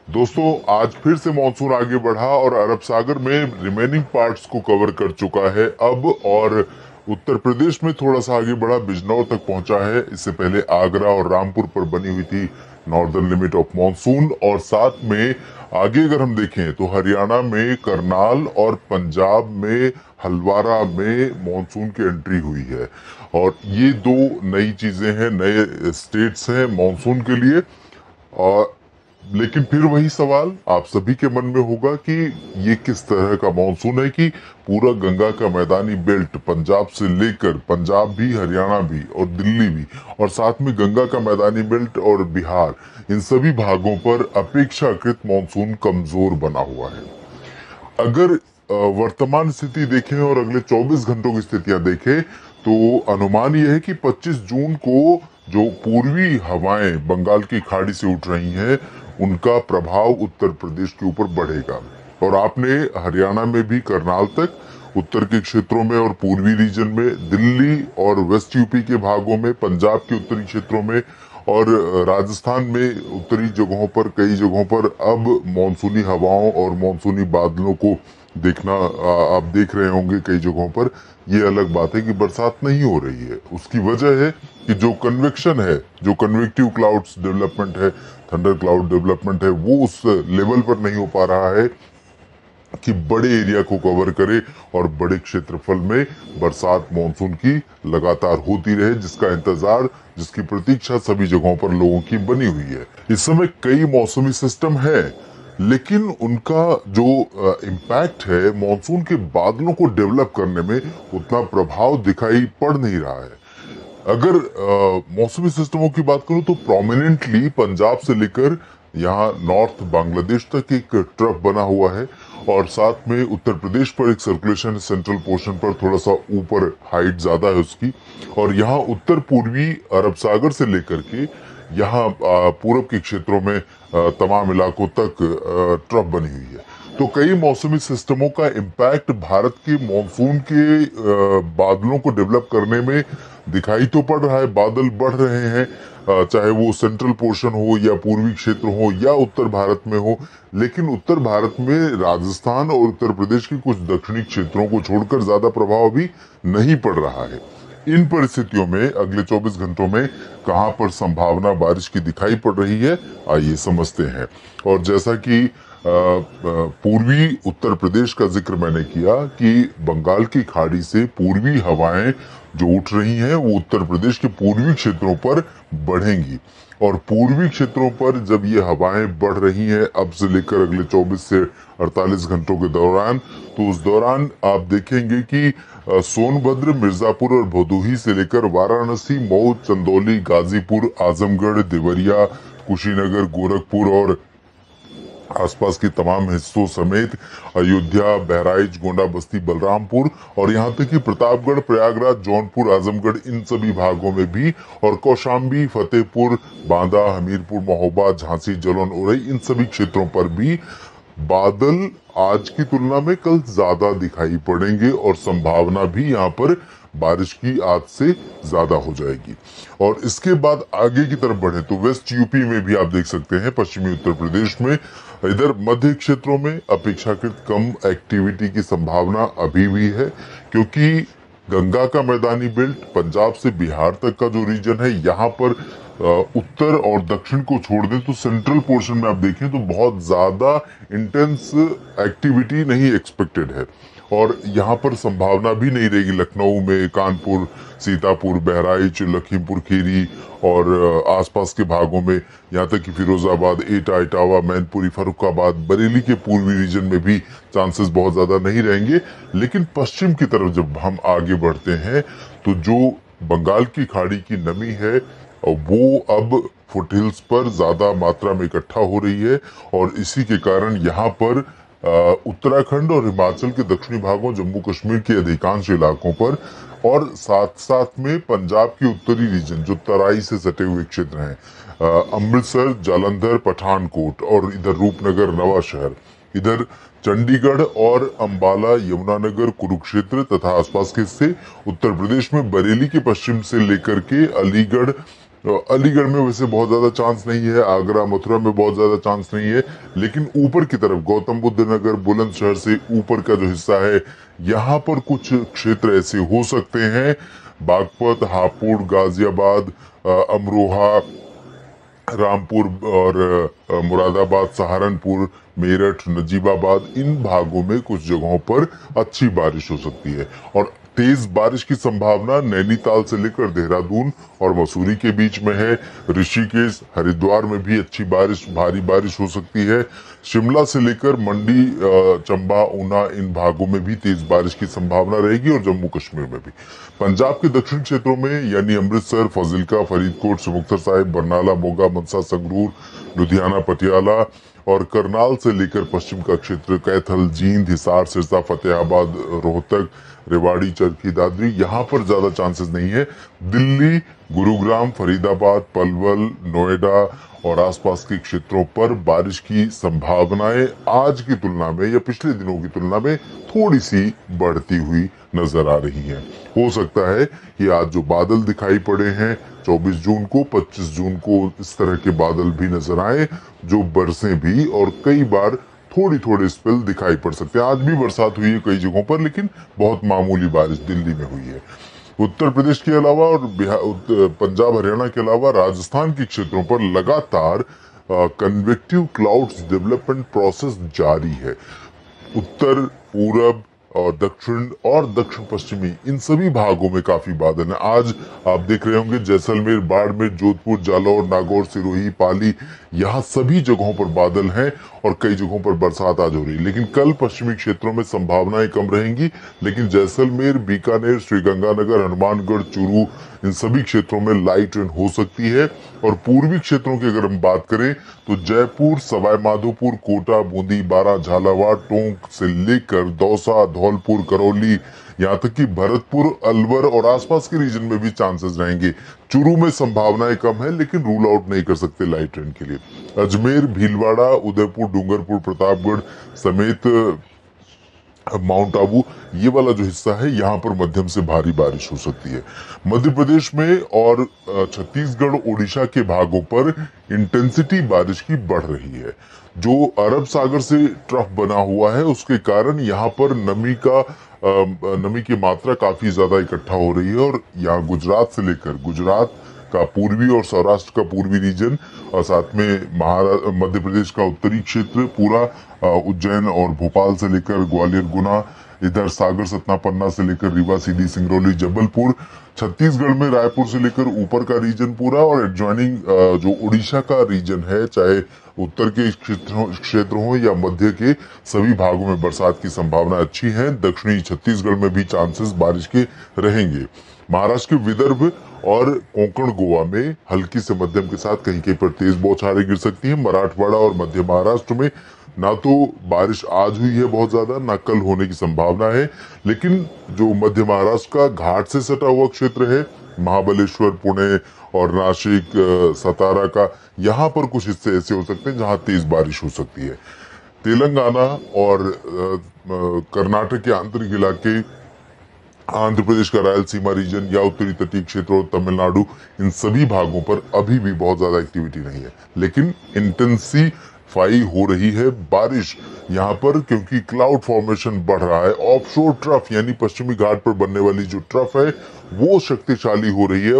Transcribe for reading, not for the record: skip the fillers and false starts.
दोस्तों, आज फिर से मानसून आगे बढ़ा और अरब सागर में रिमेनिंग पार्ट्स को कवर कर चुका है अब। और उत्तर प्रदेश में थोड़ा सा आगे बढ़ा, बिजनौर तक पहुंचा है। इससे पहले आगरा और रामपुर पर बनी हुई थी नॉर्दर्न लिमिट ऑफ मानसून। और साथ में आगे अगर हम देखें तो हरियाणा में करनाल और पंजाब में हलवारा में मानसून की एंट्री हुई है। और ये दो नई चीजें हैं, नए स्टेट्स हैं मानसून के लिए। और लेकिन फिर वही सवाल आप सभी के मन में होगा कि ये किस तरह का मानसून है कि पूरा गंगा का मैदानी बेल्ट, पंजाब से लेकर पंजाब भी, हरियाणा भी और दिल्ली भी, और साथ में गंगा का मैदानी बेल्ट और बिहार, इन सभी भागों पर अपेक्षाकृत मानसून कमजोर बना हुआ है। अगर वर्तमान स्थिति देखें और अगले 24 घंटों की स्थितियां देखें तो अनुमान यह है कि 25 जून को जो पूर्वी हवाएं बंगाल की खाड़ी से उठ रही हैं, उनका प्रभाव उत्तर प्रदेश के ऊपर बढ़ेगा। और आपने हरियाणा में भी करनाल तक, उत्तर के क्षेत्रों में और पूर्वी रीजन में, दिल्ली और वेस्ट यूपी के भागों में, पंजाब के उत्तरी क्षेत्रों में और राजस्थान में उत्तरी जगहों पर, कई जगहों पर अब मानसूनी हवाओं और मानसूनी बादलों को देखना आप देख रहे होंगे कई जगहों पर। ये अलग बात है कि बरसात नहीं हो रही है। उसकी वजह है कि जो कन्वेक्शन है, जो कन्वेक्टिव क्लाउड्स डेवलपमेंट है, थंडर क्लाउड डेवलपमेंट है, वो उस लेवल पर नहीं हो पा रहा है कि बड़े एरिया को कवर करे और बड़े क्षेत्रफल में बरसात मानसून की लगातार होती रहे, जिसका इंतजार, जिसकी प्रतीक्षा सभी जगहों पर लोगों की बनी हुई है। इस समय कई मौसमी सिस्टम है, लेकिन उनका जो इम्पैक्ट है मानसून के बादलों को डेवलप करने में उतना प्रभाव दिखाई पड़ नहीं रहा है। अगर मौसमी सिस्टमों की बात करूं तो प्रोमिनेंटली पंजाब से लेकर यहाँ नॉर्थ बांग्लादेश तक एक ट्रफ बना हुआ है, और साथ में उत्तर प्रदेश पर एक सर्कुलेशन, सेंट्रल पोर्शन पर थोड़ा सा ऊपर हाइट ज्यादा है उसकी। और यहाँ उत्तर पूर्वी अरब सागर से लेकर के यहाँ पूरब के क्षेत्रों में तमाम इलाकों तक ट्रफ बनी हुई है। तो कई मौसमी सिस्टमों का इम्पैक्ट भारत के मानसून के बादलों को डेवलप करने में दिखाई तो पड़ रहा है। बादल बढ़ रहे हैं, चाहे वो सेंट्रल पोर्शन हो या पूर्वी क्षेत्र हो या उत्तर भारत में हो। लेकिन उत्तर भारत में राजस्थान और उत्तर प्रदेश के कुछ दक्षिणी क्षेत्रों को छोड़कर ज्यादा प्रभाव अभी नहीं पड़ रहा है। इन परिस्थितियों में अगले 24 घंटों में कहां पर संभावना बारिश की दिखाई पड़ रही है, आइए समझते हैं। और जैसा कि पूर्वी उत्तर प्रदेश का जिक्र मैंने किया कि बंगाल की खाड़ी से पूर्वी हवाएं जो उठ रही हैं वो उत्तर प्रदेश के पूर्वी क्षेत्रों पर बढ़ेंगी। और पूर्वी क्षेत्रों पर जब ये हवाएं बढ़ रही हैं अब से लेकर अगले 24 से 48 घंटों के दौरान, तो उस दौरान आप देखेंगे कि सोनभद्र, मिर्जापुर और भदोही से लेकर वाराणसी, मऊ, चंदौली, गाजीपुर, आजमगढ़, देवरिया, कुशीनगर, गोरखपुर और आसपास के तमाम हिस्सों समेत अयोध्या, बहराइच, गोंडा, बस्ती, बलरामपुर और यहाँ तक कि प्रतापगढ़, प्रयागराज, जौनपुर, आजमगढ़, इन सभी भागों में भी, और कौशाम्बी, फतेहपुर, बांदा, हमीरपुर, महोबा, झांसी, जालौन, उरई, इन सभी क्षेत्रों पर भी बादल आज की तुलना में कल ज्यादा दिखाई पड़ेंगे और संभावना भी यहाँ पर बारिश की आज से ज्यादा हो जाएगी। और इसके बाद आगे की तरफ बढ़े तो वेस्ट यूपी में भी आप देख सकते हैं, पश्चिमी उत्तर प्रदेश में, इधर मध्य क्षेत्रों में अपेक्षाकृत कम एक्टिविटी की संभावना अभी भी है, क्योंकि गंगा का मैदानी बेल्ट, पंजाब से बिहार तक का जो रीजन है, यहाँ पर उत्तर और दक्षिण को छोड़ दें तो सेंट्रल पोर्शन में आप देखें तो बहुत ज्यादा इंटेंस एक्टिविटी नहीं एक्सपेक्टेड है। और यहाँ पर संभावना भी नहीं रहेगी लखनऊ में, कानपुर, सीतापुर, बहराइच, लखीमपुर खीरी और आसपास के भागों में, यहाँ तक कि फिरोजाबाद, एटा, इटावा, मैनपुरी, फर्रुखाबाद, बरेली के पूर्वी रीजन में भी चांसेस बहुत ज्यादा नहीं रहेंगे। लेकिन पश्चिम की तरफ जब हम आगे बढ़ते हैं तो जो बंगाल की खाड़ी की नमी है वो अब फुटहिल्स पर ज्यादा मात्रा में इकट्ठा हो रही है, और इसी के कारण यहाँ पर उत्तराखंड और हिमाचल के दक्षिणी भागों, जम्मू कश्मीर के अधिकांश इलाकों पर, और साथ साथ में पंजाब के उत्तरी रीजन जो तराई से सटे हुए क्षेत्र हैं, अमृतसर, जालंधर, पठानकोट और इधर रूपनगर, नवा शहर, इधर चंडीगढ़ और अंबाला, यमुनानगर, कुरुक्षेत्र तथा आसपास के हिस्से, उत्तर प्रदेश में बरेली के पश्चिम से लेकर के अलीगढ़, अलीगढ़ में वैसे बहुत ज्यादा चांस नहीं है, आगरा मथुरा में बहुत ज्यादा चांस नहीं है, लेकिन ऊपर की तरफ गौतम बुद्ध नगर, बुलंदशहर से ऊपर का जो हिस्सा है, यहाँ पर कुछ क्षेत्र ऐसे हो सकते हैं। बागपत, हापुड़, गाजियाबाद, अमरोहा, रामपुर और मुरादाबाद, सहारनपुर, मेरठ, नजीबाबाद, इन भागों में कुछ जगहों पर अच्छी बारिश हो सकती है। और तेज बारिश की संभावना नैनीताल से लेकर देहरादून और मसूरी के बीच में है। ऋषिकेश, हरिद्वार में भी अच्छी बारिश, भारी बारिश हो सकती है। शिमला से लेकर मंडी, चंबा, ऊना, इन भागों में भी तेज बारिश की संभावना रहेगी और जम्मू कश्मीर में भी। पंजाब के दक्षिण क्षेत्रों में यानी अमृतसर, फजिल्का, फरीदकोट, मुक्तसर साहिब, बरनाला, मोगा, मनसा, संगरूर, लुधियाना, पटियाला और करनाल से लेकर पश्चिम का क्षेत्र कैथल, जींद, हिसार, सिरसा, फतेहाबाद, रोहतक, रेवाड़ी, चरखी दादरी, यहाँ पर ज्यादा चांसेस नहीं है। दिल्ली, गुरुग्राम, फरीदाबाद, पलवल, नोएडा और आसपास के क्षेत्रों पर बारिश की संभावनाएं आज की तुलना में या पिछले दिनों की तुलना में थोड़ी सी बढ़ती हुई नजर आ रही है। हो सकता है कि आज जो बादल दिखाई पड़े हैं 24 जून को, 25 जून को इस तरह के बादल भी नजर आए जो बरसें भी और कई बार थोड़ी थोड़ी स्पेल दिखाई पड़ सकते हैं। आज भी बरसात हुई है कई जगहों पर, लेकिन बहुत मामूली बारिश दिल्ली में हुई है। उत्तर प्रदेश के अलावा और पंजाब, हरियाणा के अलावा राजस्थान के क्षेत्रों पर लगातार कन्वेक्टिव क्लाउड्स डेवलपमेंट प्रोसेस जारी है। उत्तर, पूरब और दक्षिण पश्चिमी इन सभी भागों में काफी बादल हैं। आज आप देख रहे होंगे जैसलमेर, बाड़मेर, जोधपुर, जालौर, नागौर, सिरोही, पाली, यहाँ सभी जगहों पर बादल हैं और कई जगहों पर बरसात आज हो रही है। लेकिन कल पश्चिमी क्षेत्रों में संभावनाएं कम रहेंगी, लेकिन जैसलमेर, बीकानेर, श्रीगंगानगर, हनुमानगढ़, चूरू, इन सभी क्षेत्रों में लाइट रेन हो सकती है। और पूर्वी क्षेत्रों की अगर हम बात करें तो जयपुर, सवाई माधोपुर, कोटा, बूंदी, बारां, झालावाड़, टोंक से लेकर दौसा, धौलपुर, करौली, यहाँ तक कि भरतपुर, अलवर और आसपास के रीजन में भी चांसेस रहेंगे। चूरू में संभावनाएं कम है, लेकिन रूल आउट नहीं कर सकते लाइट रेन के लिए। अजमेर, भीलवाड़ा, उदयपुर, डूंगरपुर, प्रतापगढ़ समेत माउंट आबू, ये वाला जो हिस्सा है यहाँ पर मध्यम से भारी बारिश हो सकती है। मध्य प्रदेश में और छत्तीसगढ़, ओडिशा के भागों पर इंटेंसिटी बारिश की बढ़ रही है। जो अरब सागर से ट्रफ बना हुआ है उसके कारण यहाँ पर नमी की मात्रा काफी ज्यादा इकट्ठा हो रही है और यहाँ गुजरात से लेकर गुजरात का पूर्वी और सौराष्ट्र का पूर्वी रीजन और साथ में मध्य प्रदेश का उत्तरी क्षेत्र पूरा, उज्जैन और भोपाल से लेकर ग्वालियर, गुना, इधर सागर, सतना, पन्ना से लेकर रीवा, सीधी, सिंगरौली, जबलपुर, छत्तीसगढ़ में रायपुर से लेकर ऊपर का रीजन पूरा और एडजॉइनिंग जो उड़ीसा का रीजन है, चाहे उत्तर के क्षेत्र हो या मध्य के, सभी भागों में बरसात की संभावना अच्छी है। दक्षिणी छत्तीसगढ़ में भी चांसेस बारिश के रहेंगे। महाराष्ट्र के विदर्भ और कोंकण, गोवा में हल्की से मध्यम के साथ कहीं कहीं पर तेज बौछारें गिर सकती हैं। मराठवाड़ा और मध्य महाराष्ट्र में ना तो बारिश आज हुई है बहुत ज्यादा, ना कल होने की संभावना है, लेकिन जो मध्य महाराष्ट्र का घाट से सटा हुआ क्षेत्र है, महाबलेश्वर, पुणे और नासिक, सतारा का, यहाँ पर कुछ हिस्से ऐसे हो सकते हैं जहां तेज बारिश हो सकती है। तेलंगाना और कर्नाटक के आंतरिक इलाके, आंध्र प्रदेश का रायलसीमा रीजन या उत्तरी तटीय क्षेत्र और तमिलनाडु, इन सभी भागों पर अभी भी बहुत ज्यादा एक्टिविटी नहीं है, लेकिन इंटेंसिफाई हो रही है बारिश यहाँ पर, क्योंकि क्लाउड फॉर्मेशन बढ़ रहा है। ऑफशोर ट्रफ यानी पश्चिमी घाट पर बनने वाली जो ट्रफ है वो शक्तिशाली हो रही है।